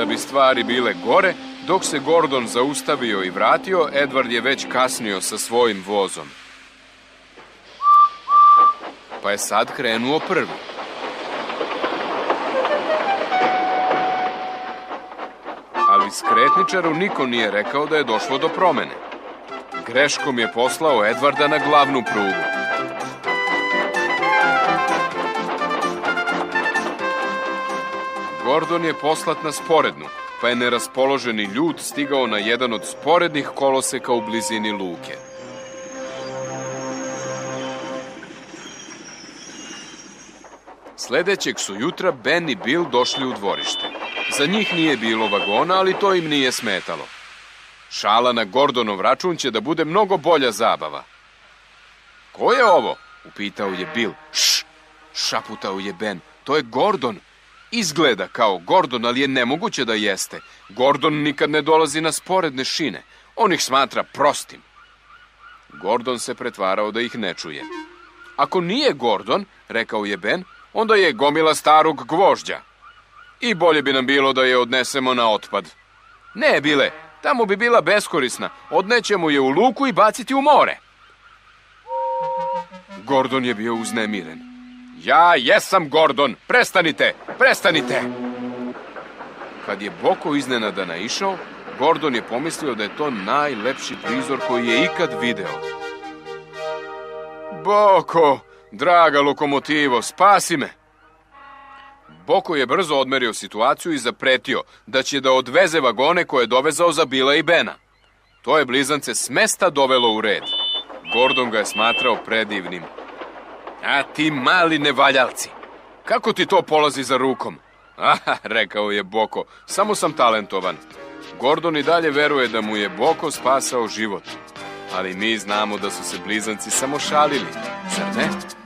bi stvari bile gore, dok se Gordon zaustavio i vratio, Edward je već kasnio sa svojim vozom. Pa je sad krenuo prvi. Ali skretničaru niko nije rekao da je došlo do promene. Greškom je poslao Edwarda na glavnu prugu. Gordon je poslat na sporednu, pa je neraspoloženi ljud stigao na jedan od sporednih koloseka u blizini luke. Sledećeg su jutra Ben i Bill došli u dvorište. Za njih nije bilo vagona, ali to im nije smetalo. Šala na Gordonov račun će da bude mnogo bolja zabava. Ko je ovo? Upitao je Bill. Šš, šaputao je Ben. To je Gordon. Izgleda kao Gordon, ali je nemoguće da jeste. Gordon nikad ne dolazi na sporedne šine. On ih smatra prostim. Gordon se pretvarao da ih ne čuje. Ako nije Gordon, rekao je Ben, onda je gomila starog gvožđa. I bolje bi nam bilo da je odnesemo na otpad. Ne, Bile, tamo bi bila beskorisna. Odnećemo je u luku i baciti u more. Gordon je bio uznemiren. Ja jesam Gordon, prestanite, prestanite! Kad je Boko iznenada naišao, Gordon je pomislio da je to najlepši prizor koji je ikad video. Boko, draga lokomotivo, spasi me! Boko je brzo odmerio situaciju i zapretio da će da odveze vagone koje je dovezao za Billa i Bena. To je blizance s mesta dovelo u red. Gordon ga je smatrao predivnim. A ti mali nevaljalci, kako ti to polazi za rukom? Aha, rekao je Boko, samo sam talentovan. Gordon i dalje veruje da mu je Boko spasao život. Ali mi znamo da su se blizanci samo šalili, zar ne?